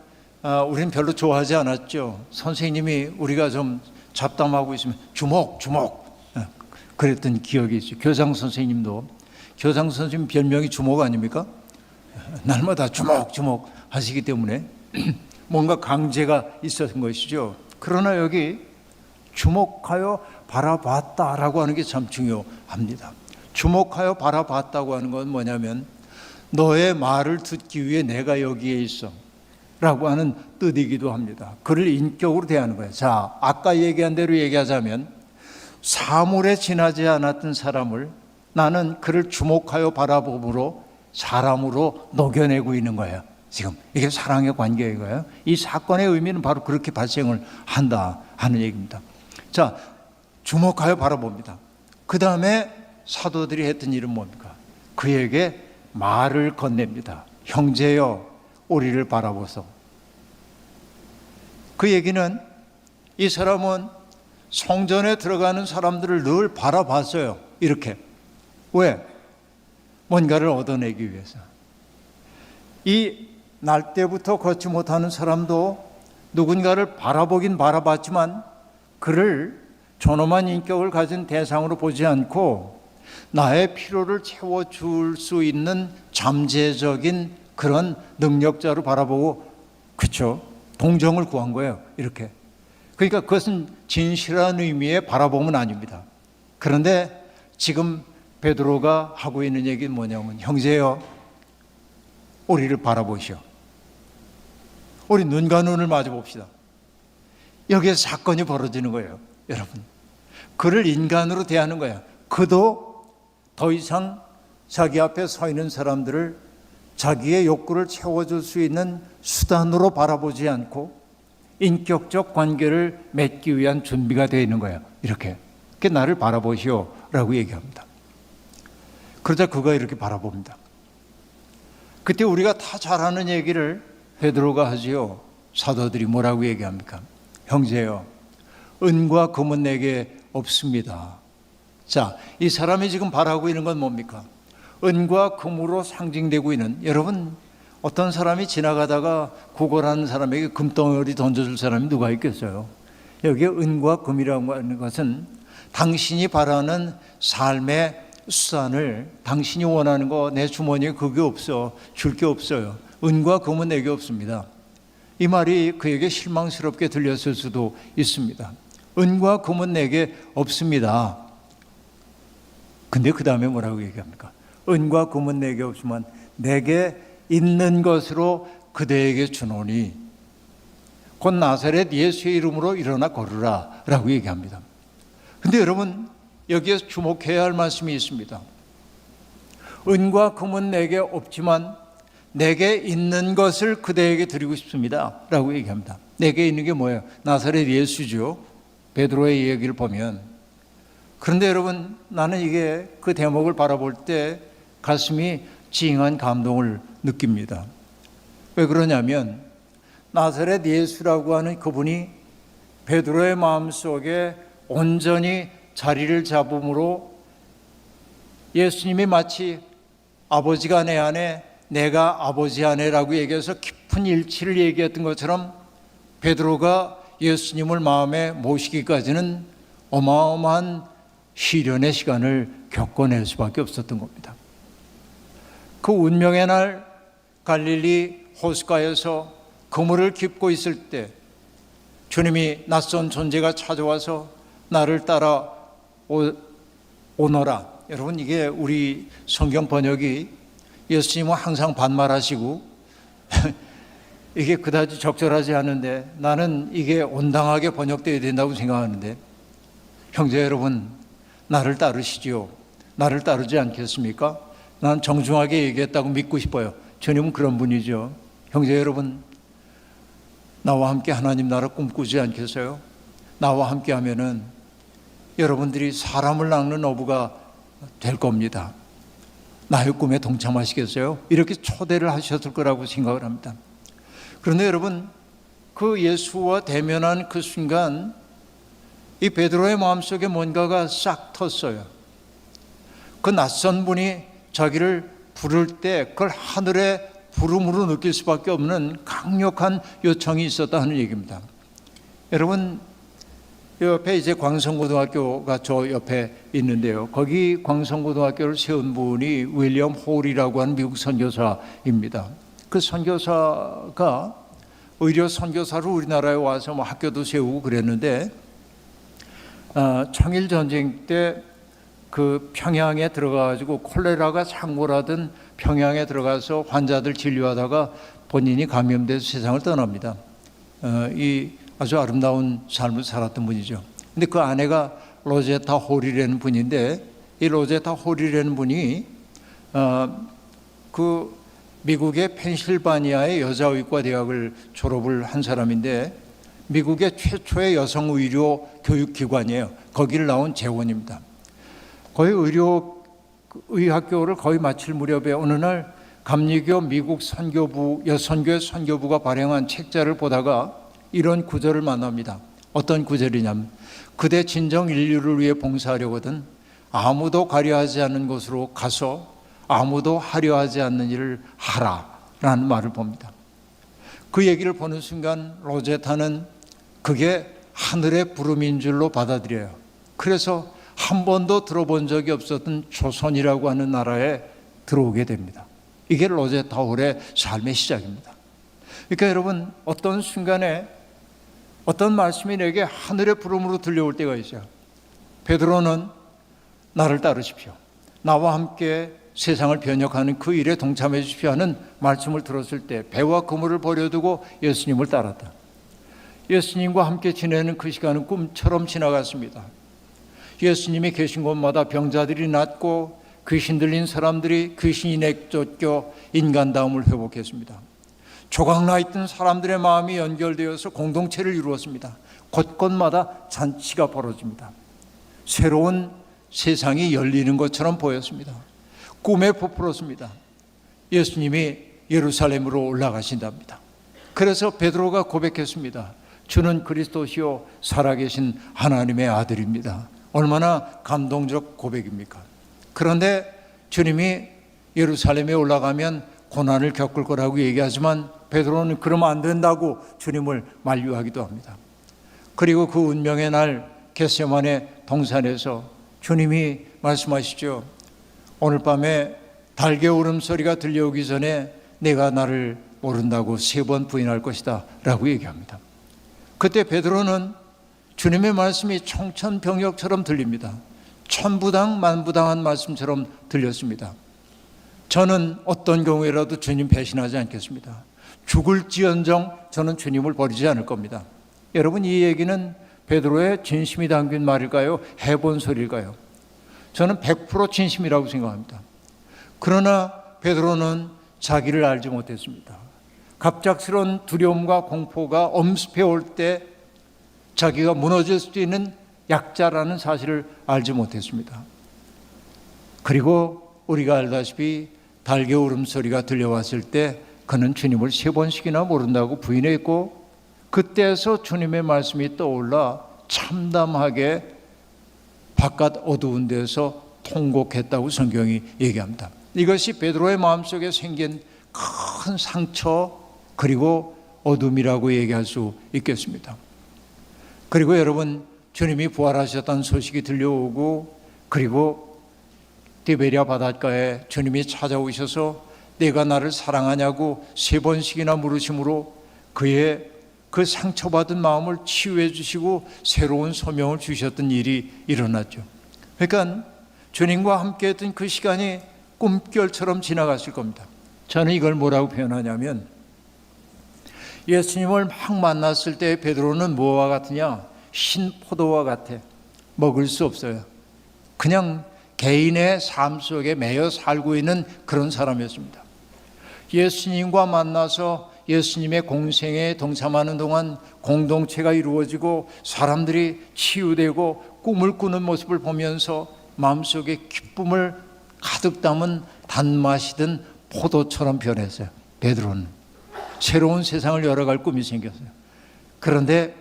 A: 우리는 별로 좋아하지 않았죠. 선생님이 우리가 좀 잡담하고 있으면 주목 그랬던 기억이 있어요. 교장 선생님도, 교장 선생님 별명이 주목 아닙니까? 날마다 주목 하시기 때문에 뭔가 강제가 있었던 것이죠. 그러나 여기 주목하여 바라봤다라고 하는 게 참 중요합니다. 주목하여 바라봤다고 하는 건 뭐냐면 너의 말을 듣기 위해 내가 여기에 있어 라고 하는 뜻이기도 합니다. 그를 인격으로 대하는 거예요. 자, 아까 얘기한 대로 얘기하자면 사물에 지나지 않았던 사람을 나는 그를 주목하여 바라봄으로 사람으로 녹여내고 있는 거예요. 지금 이게 사랑의 관계인 거예요. 이 사건의 의미는 바로 그렇게 발생을 한다 하는 얘기입니다. 자, 주목하여 바라봅니다. 그 다음에 사도들이 했던 일은 뭡니까? 그에게 말을 건넵니다. 형제여, 우리를 바라보소. 그 얘기는 이 사람은 성전에 들어가는 사람들을 늘 바라봤어요. 이렇게. 왜? 뭔가를 얻어내기 위해서. 이 날 때부터 걷지 못하는 사람도 누군가를 바라보긴 바라봤지만 그를 존엄한 인격을 가진 대상으로 보지 않고 나의 필요를 채워줄 수 있는 잠재적인 그런 능력자로 바라보고, 그렇죠? 동정을 구한 거예요. 이렇게. 그러니까 그것은 진실한 의미의 바라봄은 아닙니다. 그런데 지금 베드로가 하고 있는 얘기는 뭐냐면, 형제여, 우리를 바라보시오. 우리 눈과 눈을 마주 봅시다. 여기에서 사건이 벌어지는 거예요. 여러분, 그를 인간으로 대하는 거예요. 그도 더 이상 자기 앞에 서 있는 사람들을 자기의 욕구를 채워줄 수 있는 수단으로 바라보지 않고 인격적 관계를 맺기 위한 준비가 되어 있는 거예요. 이렇게. 그게 나를 바라보시오 라고 얘기합니다. 그러자 그가 이렇게 바라봅니다. 그때 우리가 다 잘 아는 얘기를 베드로가 하지요. 사도들이 뭐라고 얘기합니까? 형제여, 은과 금은 내게 없습니다. 자, 이 사람이 지금 바라고 있는 건 뭡니까? 은과 금으로 상징되고 있는, 여러분, 어떤 사람이 지나가다가 구걸하는 사람에게 금덩어리 던져줄 사람이 누가 있겠어요? 여기에 은과 금이라고 하는 것은 당신이 바라는 삶의 수단을, 당신이 원하는 거 내 주머니에 그게 없어, 줄 게 없어요. 은과 금은 내게 없습니다. 이 말이 그에게 실망스럽게 들렸을 수도 있습니다. 은과 금은 내게 없습니다. 근데 그 다음에 뭐라고 얘기합니까? 은과 금은 내게 없지만 내게 있는 것으로 그대에게 주노니 곧 나사렛 예수의 이름으로 일어나 걸으라 라고 얘기합니다. 근데 여러분, 여기에 주목해야 할 말씀이 있습니다. 은과 금은 내게 없지만 내게 있는 것을 그대에게 드리고 싶습니다 라고 얘기합니다. 내게 있는 게 뭐예요? 나사렛 예수죠. 베드로의 얘기를 보면. 그런데 여러분, 나는 이게 그 대목을 바라볼 때 가슴이 찡한 감동을 느낍니다. 왜 그러냐면 나사렛 예수라고 하는 그분이 베드로의 마음속에 온전히 자리를 잡음으로 예수님이 마치 아버지가 내 안에 내가 아버지 안에라고 얘기해서 깊은 일치를 얘기했던 것처럼 베드로가 예수님을 마음에 모시기까지는 어마어마한 시련의 시간을 겪어낼 수밖에 없었던 겁니다. 그 운명의 날 갈릴리 호숫가에서 그물을 깁고 있을 때 주님이 낯선 존재가 찾아와서 나를 따라 오너라. 여러분, 이게 우리 성경 번역이 예수님은 항상 반말하시고 이게 그다지 적절하지 않은데 나는 이게 온당하게 번역되어야 된다고 생각하는데, 형제 여러분, 나를 따르시지요. 나를 따르지 않겠습니까? 난 정중하게 얘기했다고 믿고 싶어요. 주님은 그런 분이죠. 형제 여러분, 나와 함께 하나님 나라 꿈꾸지 않겠어요? 나와 함께 하면은 여러분들이 사람을 낚는 어부가 될 겁니다. 나의 꿈에 동참하시겠어요? 이렇게 초대를 하셨을 거라고 생각을 합니다. 그런데 여러분, 그 예수와 대면한 그 순간 이 베드로의 마음속에 뭔가가 싹 텄어요. 그 낯선 분이 자기를 부를 때 그걸 하늘의 부름으로 느낄 수밖에 없는 강력한 요청이 있었다 하는 얘기입니다. 여러분, 옆에 이제 광성고등학교가 저 옆에 있는데요. 거기 광성고등학교를 세운 분이 윌리엄 홀이라고 하는 미국 선교사입니다. 그 선교사가 의료 선교사로 우리나라에 와서 뭐 학교도 세우고 그랬는데, 청일 전쟁 때 그 평양에 들어가가지고 콜레라가 창궐하던 평양에 들어가서 환자들 진료하다가 본인이 감염돼서 세상을 떠납니다. 이 아주 아름다운 삶을 살았던 분이죠. 근데 그 아내가 로제타 홀이라는 분인데, 이 로제타 홀이라는 분이 그 미국의 펜실바니아의 여자의과 대학을 졸업을 한 사람인데, 미국의 최초의 여성 의료 교육기관이에요. 거기를 나온 재원입니다. 거의 의학교를 거의 마칠 무렵에 어느 날 감리교 미국 선교부 여선교회 선교부가 발행한 책자를 보다가 이런 구절을 만납니다. 어떤 구절이냐면, 그대 진정 인류를 위해 봉사하려거든 아무도 가려하지 않는 곳으로 가서 아무도 하려하지 않는 일을 하라 라는 말을 봅니다. 그 얘기를 보는 순간 로제타는 그게 하늘의 부름인 줄로 받아들여요. 그래서 한 번도 들어본 적이 없었던 조선이라고 하는 나라에 들어오게 됩니다. 이게 로제타올의 삶의 시작입니다. 그러니까 여러분, 어떤 순간에 어떤 말씀이 내게 하늘의 부름으로 들려올 때가 있어요. 베드로는 나를 따르십시오. 나와 함께 세상을 변혁하는 그 일에 동참해 주십시오 하는 말씀을 들었을 때 배와 그물을 버려두고 예수님을 따랐다. 예수님과 함께 지내는 그 시간은 꿈처럼 지나갔습니다. 예수님이 계신 곳마다 병자들이 낫고 귀신 들린 사람들이 귀신이 내쫓겨 인간다움을 회복했습니다. 조각나 있던 사람들의 마음이 연결되어서 공동체를 이루었습니다. 곳곳마다 잔치가 벌어집니다. 새로운 세상이 열리는 것처럼 보였습니다. 꿈에 부풀었습니다. 예수님이 예루살렘으로 올라가신답니다. 그래서 베드로가 고백했습니다. 주는 그리스도시요 살아계신 하나님의 아들입니다. 얼마나 감동적 고백입니까? 그런데 주님이 예루살렘에 올라가면 고난을 겪을 거라고 얘기하지만 베드로는 그러면 안 된다고 주님을 만류하기도 합니다. 그리고 그 운명의 날 겟세마네 동산에서 주님이 말씀하시죠. 오늘 밤에 달개 울음소리가 들려오기 전에 내가 나를 모른다고 3번 부인할 것이다 라고 얘기합니다. 그때 베드로는 주님의 말씀이 청천벽력처럼 들립니다. 천부당 만부당한 말씀처럼 들렸습니다. 저는 어떤 경우에라도 주님 배신하지 않겠습니다. 죽을지언정 저는 주님을 버리지 않을 겁니다. 여러분, 이 얘기는 베드로의 진심이 담긴 말일까요? 해본 소리일까요? 저는 100% 진심이라고 생각합니다. 그러나 베드로는 자기를 알지 못했습니다. 갑작스러운 두려움과 공포가 엄습해 올 때 자기가 무너질 수도 있는 약자라는 사실을 알지 못했습니다. 그리고 우리가 알다시피 달개 울음소리가 들려왔을 때 그는 주님을 3번씩이나 모른다고 부인했고, 그때에서 주님의 말씀이 떠올라 참담하게 바깥 어두운 데서 통곡했다고 성경이 얘기합니다. 이것이 베드로의 마음속에 생긴 큰 상처 그리고 어둠이라고 얘기할 수 있겠습니다. 그리고 여러분, 주님이 부활하셨다는 소식이 들려오고, 그리고 디베랴 바닷가에 주님이 찾아오셔서 내가 나를 사랑하냐고 3번씩이나 물으심으로 그의 그 상처받은 마음을 치유해 주시고 새로운 소명을 주셨던 일이 일어났죠. 그러니까 주님과 함께 했던 그 시간이 꿈결처럼 지나갔을 겁니다. 저는 이걸 뭐라고 표현하냐면, 예수님을 막 만났을 때 베드로는 뭐와 같으냐? 신포도와 같아. 먹을 수 없어요. 그냥 개인의 삶 속에 매여 살고 있는 그런 사람이었습니다. 예수님과 만나서 예수님의 공생에 동참하는 동안 공동체가 이루어지고 사람들이 치유되고 꿈을 꾸는 모습을 보면서 마음속에 기쁨을 가득 담은 단맛이든 포도처럼 변했어요. 베드로는 새로운 세상을 열어갈 꿈이 생겼어요. 그런데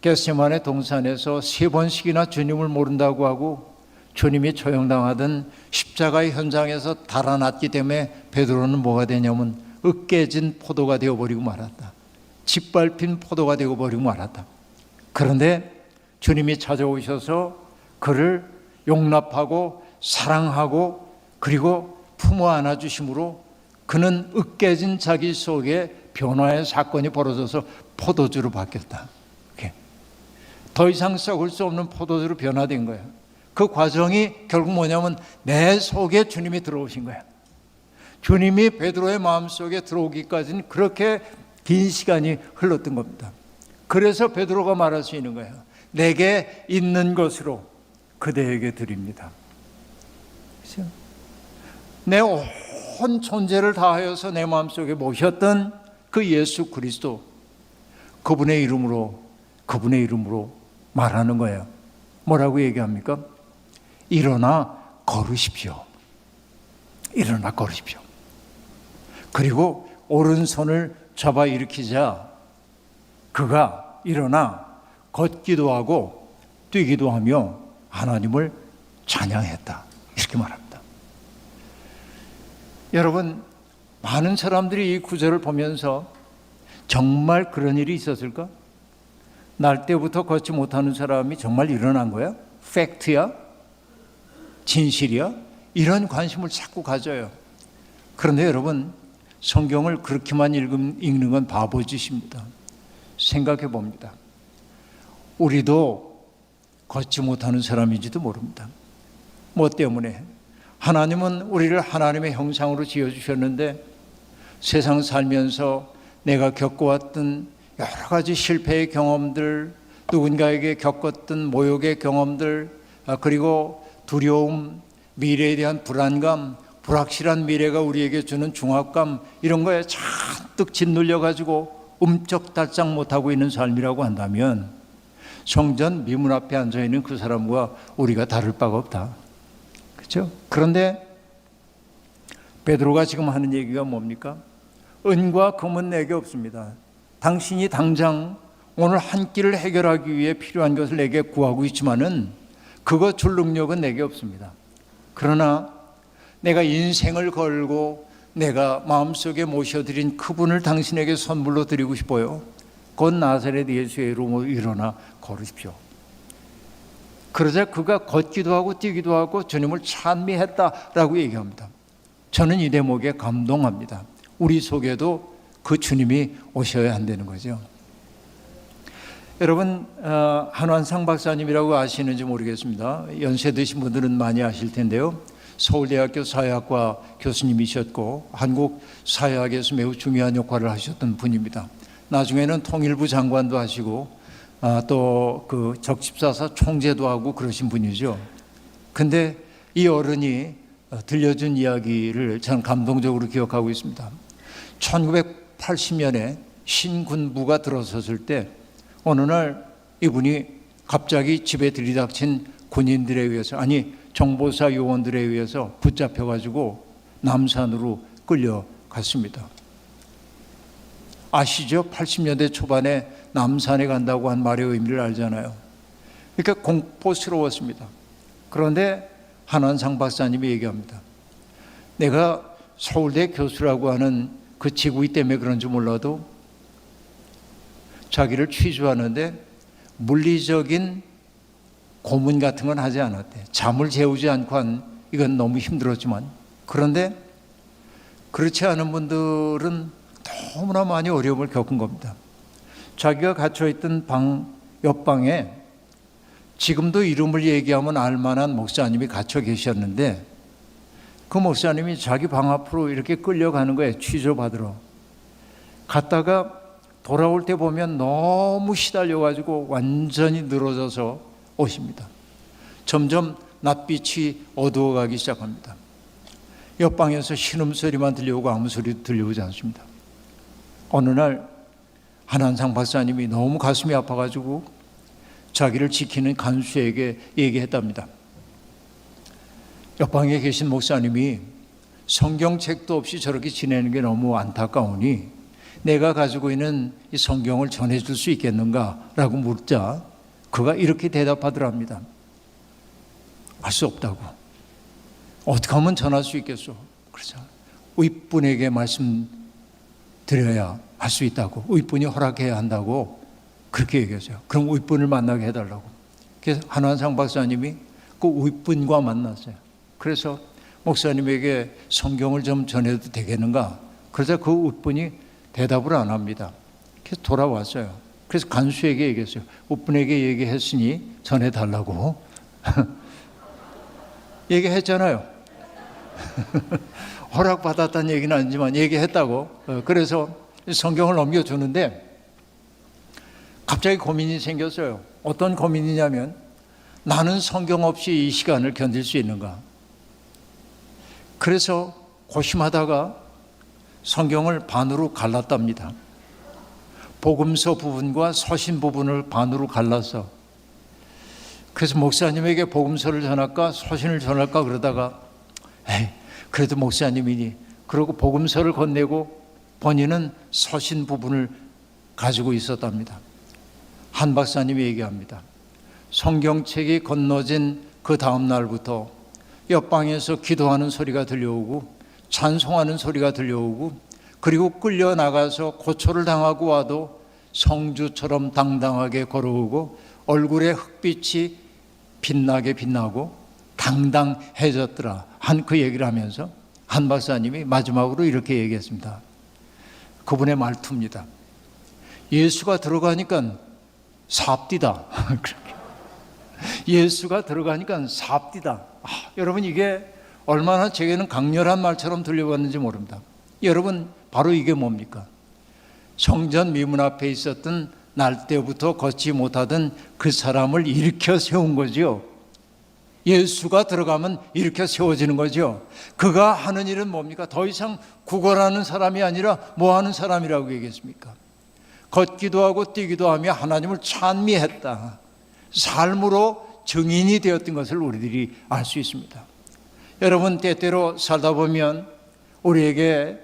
A: 겟세마네 동산에서 3번씩이나 주님을 모른다고 하고 주님이 처형당하던 십자가의 현장에서 달아났기 때문에 베드로는 뭐가 되냐면 으깨진 포도가 되어버리고 말았다. 짓밟힌 포도가 되어버리고 말았다. 그런데 주님이 찾아오셔서 그를 용납하고 사랑하고 그리고 품어 안아주심으로 그는 으깨진 자기 속에 변화의 사건이 벌어져서 포도주로 바뀌었다. 더 이상 썩을 수 없는 포도주로 변화된 거예요. 그 과정이 결국 뭐냐면 내 속에 주님이 들어오신 거예요. 주님이 베드로의 마음속에 들어오기까지는 그렇게 긴 시간이 흘렀던 겁니다. 그래서 베드로가 말할 수 있는 거예요. 내게 있는 것으로 그대에게 드립니다. 그렇죠? 내 온 존재를 다하여서 내 마음속에 모셨던 그 예수 그리스도, 그분의 이름으로 말하는 거예요. 뭐라고 얘기합니까? 일어나 걸으십시오. 일어나 걸으십시오. 그리고 오른손을 잡아 일으키자 그가 일어나 걷기도 하고 뛰기도 하며 하나님을 찬양했다. 이렇게 말합니다. 여러분, 많은 사람들이 이 구절을 보면서 정말 그런 일이 있었을까? 날 때부터 걷지 못하는 사람이 정말 일어난 거야? 팩트야? 진실이야? 이런 관심을 자꾸 가져요. 그런데 여러분, 성경을 그렇게만 읽는 건 바보짓입니다. 생각해 봅니다. 우리도 걷지 못하는 사람인지도 모릅니다. 뭐 때문에? 하나님은 우리를 하나님의 형상으로 지어주셨는데 세상 살면서 내가 겪어왔던 여러 가지 실패의 경험들, 누군가에게 겪었던 모욕의 경험들, 그리고 두려움, 미래에 대한 불안감, 불확실한 미래가 우리에게 주는 중압감, 이런 거에 잔뜩 짓눌려가지고 움쩍달싹 못하고 있는 삶이라고 한다면 성전 미문 앞에 앉아있는 그 사람과 우리가 다를 바가 없다. 그렇죠? 그런데 베드로가 지금 하는 얘기가 뭡니까? 은과 금은 내게 없습니다. 당신이 당장 오늘 한 끼를 해결하기 위해 필요한 것을 내게 구하고 있지만은 그거 줄 능력은 내게 없습니다. 그러나 내가 인생을 걸고 내가 마음속에 모셔드린 그분을 당신에게 선물로 드리고 싶어요. 곧 나사렛 예수의 이름으로 일어나 걸으십시오. 그러자 그가 걷기도 하고 뛰기도 하고 주님을 찬미했다라고 얘기합니다. 저는 이 대목에 감동합니다. 우리 속에도 그 주님이 오셔야 한다는 거죠. 여러분, 한완상 박사님이라고 아시는지 모르겠습니다. 연세 드신 분들은 많이 아실 텐데요. 서울대학교 사회학과 교수님이셨고 한국 사회학에서 매우 중요한 역할을 하셨던 분입니다. 나중에는 통일부 장관도 하시고 또 그 적십사사 총재도 하고 그러신 분이죠. 근데 이 어른이 들려준 이야기를 저는 감동적으로 기억하고 있습니다. 1980년에 신군부가 들어섰을 때 어느 날 이분이 갑자기 집에 들이닥친 군인들에 의해서, 아니 정보사 요원들에 의해서 붙잡혀가지고 남산으로 끌려갔습니다. 아시죠? 80년대 초반에 남산에 간다고 한 말의 의미를 알잖아요. 그러니까 공포스러웠습니다. 그런데 한완상 박사님이 얘기합니다. 내가 서울대 교수라고 하는 그 지구이 때문에 그런지 몰라도 자기를 취조하는데 물리적인 고문 같은 건 하지 않았대. 잠을 재우지 않고 한, 이건 너무 힘들었지만, 그런데 그렇지 않은 분들은 너무나 많이 어려움을 겪은 겁니다. 자기가 갇혀있던 방 옆방에 지금도 이름을 얘기하면 알만한 목사님이 갇혀 계셨는데 그 목사님이 자기 방 앞으로 이렇게 끌려가는 거예요. 취조받으러. 갔다가 돌아올 때 보면 너무 시달려가지고 완전히 늘어져서 오십니다. 점점 낯빛이 어두워가기 시작합니다. 옆방에서 신음소리만 들려오고 아무 소리도 들려오지 않습니다. 어느 날 한완상 박사님이 너무 가슴이 아파가지고 자기를 지키는 간수에게 얘기했답니다. 옆방에 계신 목사님이 성경책도 없이 저렇게 지내는 게 너무 안타까우니 내가 가지고 있는 이 성경을 전해줄 수 있겠는가? 라고 묻자 그가 이렇게 대답하더랍니다. 알 수 없다고. 어떻게 하면 전할 수 있겠소? 그래서 윗분에게 말씀드려야 할 수 있다고. 윗분이 허락해야 한다고 그렇게 얘기했어요. 그럼 윗분을 만나게 해달라고. 그래서 한완상 박사님이 그 윗분과 만났어요. 그래서 목사님에게 성경을 좀 전해도 되겠는가? 그러자 그 윗분이 대답을 안 합니다. 그래서 돌아왔어요. 그래서 간수에게 얘기했어요. 윗분에게 얘기했으니 전해달라고. 얘기했잖아요. 허락받았다는 얘기는 아니지만 얘기했다고. 그래서 성경을 넘겨주는데 갑자기 고민이 생겼어요. 어떤 고민이냐면 나는 성경 없이 이 시간을 견딜 수 있는가? 그래서 고심하다가 성경을 반으로 갈랐답니다. 복음서 부분과 서신 부분을 반으로 갈라서 그래서 목사님에게 복음서를 전할까 서신을 전할까 그러다가 그래도 목사님이니 그러고 복음서를 건네고 본인은 서신 부분을 가지고 있었답니다. 한 박사님이 얘기합니다. 성경책이 건너진 그 다음 날부터 옆방에서 기도하는 소리가 들려오고 찬송하는 소리가 들려오고 그리고 끌려나가서 고초를 당하고 와도 성주처럼 당당하게 걸어오고 얼굴에 흑빛이 빛나게 빛나고 당당해졌더라 한 그 얘기를 하면서 한 박사님이 마지막으로 이렇게 얘기했습니다. 그분의 말투입니다. 예수가 들어가니까 삽디다. 예수가 들어가니까 삽디다. 여러분, 이게 얼마나 제게는 강렬한 말처럼 들려왔는지 모릅니다. 여러분, 바로 이게 뭡니까? 성전 미문 앞에 있었던 날 때부터 걷지 못하던 그 사람을 일으켜 세운 거죠. 예수가 들어가면 일으켜 세워지는 거죠. 그가 하는 일은 뭡니까? 더 이상 구걸하는 사람이 아니라 뭐 하는 사람이라고 얘기했습니까? 걷기도 하고 뛰기도 하며 하나님을 찬미했다. 삶으로 증인이 되었던 것을 우리들이 알 수 있습니다. 여러분, 때때로 살다 보면 우리에게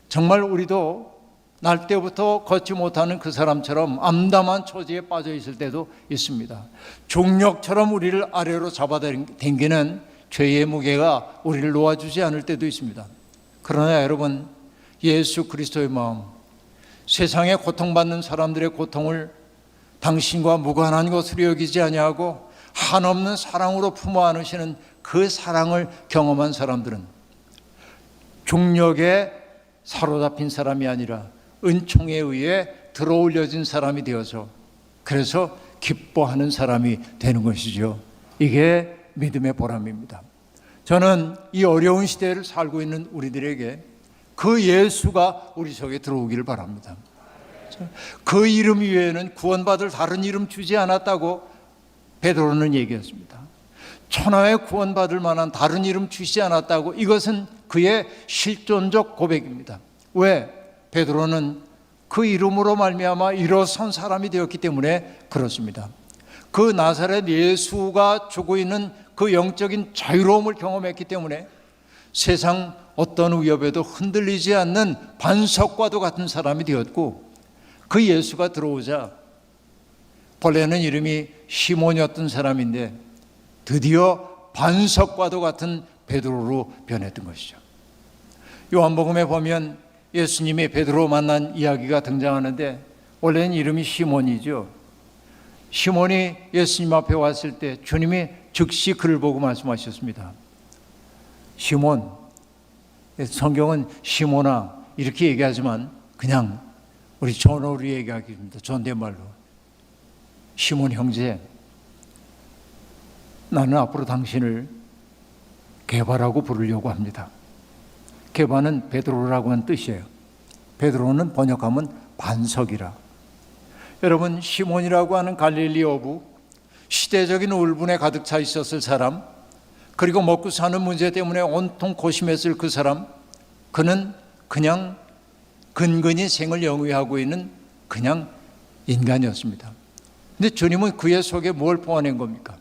A: 정말 우리도 날 때부터 걷지 못하는 그 사람처럼 암담한 처지에 빠져 있을 때도 있습니다. 중력처럼 우리를 아래로 잡아당기는 죄의 무게가 우리를 놓아주지 않을 때도 있습니다. 그러나 여러분, 예수 그리스도의 마음, 세상에 고통받는 사람들의 고통을 당신과 무관한 것으로 여기지 아니하고 한없는 사랑으로 품어 안으시는 그 사랑을 경험한 사람들은 중력에 사로잡힌 사람이 아니라 은총에 의해 들어올려진 사람이 되어서 그래서 기뻐하는 사람이 되는 것이죠. 이게 믿음의 보람입니다. 저는 이 어려운 시대를 살고 있는 우리들에게 그 예수가 우리 속에 들어오기를 바랍니다. 그 이름 위에는 구원받을 다른 이름 주지 않았다고 베드로는 얘기했습니다. 천하에 구원받을 만한 다른 이름 주시지 않았다고. 이것은 그의 실존적 고백입니다. 왜? 베드로는 그 이름으로 말미암아 일어선 사람이 되었기 때문에 그렇습니다. 그 나사렛 예수가 주고 있는 그 영적인 자유로움을 경험했기 때문에 세상 어떤 위협에도 흔들리지 않는 반석과도 같은 사람이 되었고, 그 예수가 들어오자 본래는 이름이 시몬이었던 사람인데 드디어 반석과도 같은 베드로로 변했던 것이죠. 요한복음에 보면 예수님이 베드로 만난 이야기가 등장하는데 원래는 이름이 시몬이죠. 시몬이 예수님 앞에 왔을 때 주님이 즉시 그를 보고 말씀하셨습니다. 시몬, 성경은 시몬아 이렇게 얘기하지만 그냥 우리 존으로 얘기하기입니다. 존댓말로. 시몬 형제, 나는 앞으로 당신을 게바라고 부르려고 합니다. 게바는 베드로라고 하는 뜻이에요. 베드로는 번역하면 반석이라. 여러분, 시몬이라고 하는 갈릴리 어부, 시대적인 울분에 가득 차 있었을 사람, 그리고 먹고 사는 문제 때문에 온통 고심했을 그 사람, 그는 그냥 근근히 생을 영위하고 있는 그냥 인간이었습니다. 근데 주님은 그의 속에 뭘 보아낸 겁니까?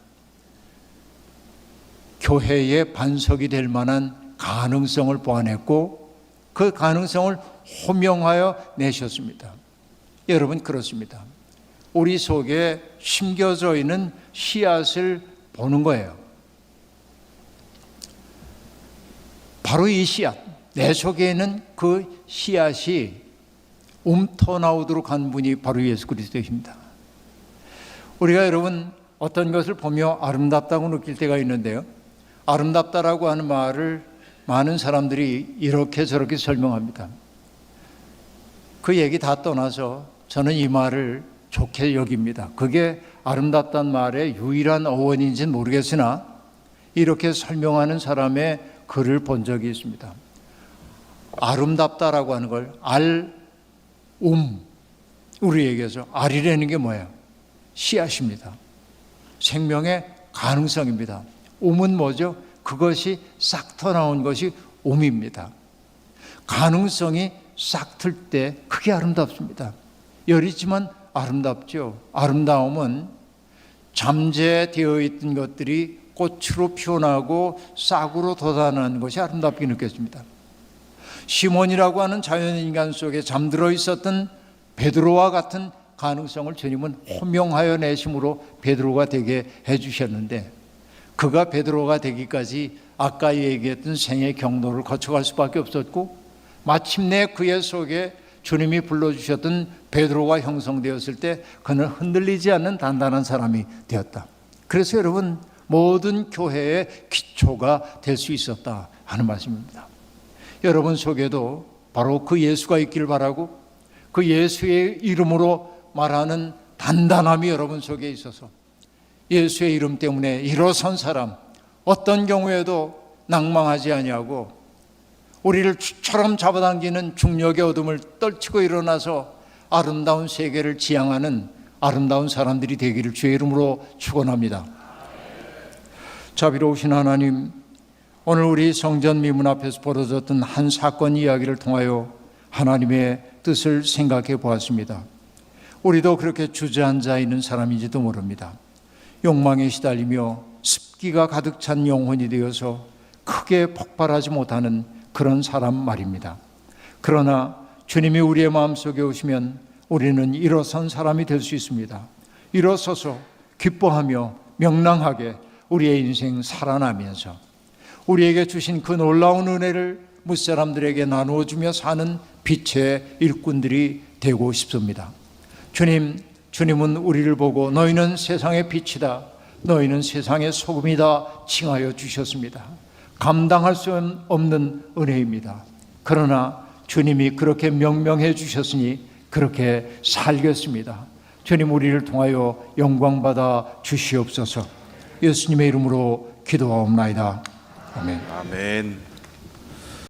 A: 교회의 반석이 될 만한 가능성을 보아냈고 그 가능성을 호명하여 내셨습니다. 여러분, 그렇습니다. 우리 속에 심겨져 있는 씨앗을 보는 거예요. 바로 이 씨앗, 내 속에 있는 그 씨앗이 움터 나오도록 한 분이 바로 예수 그리스도입니다. 우리가 여러분 어떤 것을 보며 아름답다고 느낄 때가 있는데요, 아름답다라고 하는 말을 많은 사람들이 이렇게 저렇게 설명합니다. 그 얘기 다 떠나서 저는 이 말을 좋게 여깁니다. 그게 아름답다는 말의 유일한 어원인지는 모르겠으나 이렇게 설명하는 사람의 글을 본 적이 있습니다. 아름답다라고 하는 걸 우리 얘기해서 알이라는 게 뭐예요? 씨앗입니다. 생명의 가능성입니다. 은 뭐죠? 그것이 싹 터나온 것이 입니다. 가능성이 싹 틀 때 그게 아름답습니다. 여리지만 아름답죠. 아름다움은 잠재되어 있던 것들이 꽃으로 피어나고 싹으로 돋아나는 것이 아름답게 느껴집니다. 시몬이라고 하는 자연인간 속에 잠들어 있었던 베드로와 같은 가능성을 주님은 호명하여 내심으로 베드로가 되게 해주셨는데, 그가 베드로가 되기까지 아까 얘기했던 생의 경로를 거쳐갈 수밖에 없었고 마침내 그의 속에 주님이 불러주셨던 베드로가 형성되었을 때 그는 흔들리지 않는 단단한 사람이 되었다. 그래서 여러분, 모든 교회의 기초가 될 수 있었다 하는 말씀입니다. 여러분 속에도 바로 그 예수가 있기를 바라고, 그 예수의 이름으로 말하는 단단함이 여러분 속에 있어서 예수의 이름 때문에 일어선 사람, 어떤 경우에도 낭망하지 아니하고 우리를 추처럼 잡아당기는 중력의 어둠을 떨치고 일어나서 아름다운 세계를 지향하는 아름다운 사람들이 되기를 주의 이름으로 축원합니다. 자비로우신 하나님, 오늘 우리 성전 미문 앞에서 벌어졌던 한 사건 이야기를 통하여 하나님의 뜻을 생각해 보았습니다. 우리도 그렇게 주저앉아 있는 사람인지도 모릅니다. 욕망에 시달리며 습기가 가득 찬 영혼이 되어서 크게 폭발하지 못하는 그런 사람 말입니다. 그러나 주님이 우리의 마음속에 오시면 우리는 일어선 사람이 될 수 있습니다. 일어서서 기뻐하며 명랑하게 우리의 인생 살아나면서 우리에게 주신 그 놀라운 은혜를 무사람들에게 나누어주며 사는 빛의 일꾼들이 되고 싶습니다. 주님은 우리를 보고 너희는 세상의 빛이다, 너희는 세상의 소금이다 칭하여 주셨습니다. 감당할 수 없는 은혜입니다. 그러나 주님이 그렇게 명명해 주셨으니 그렇게 살겠습니다. 주님, 우리를 통하여 영광받아 주시옵소서. 예수님의 이름으로 기도하옵나이다. 아멘.
B: 아멘.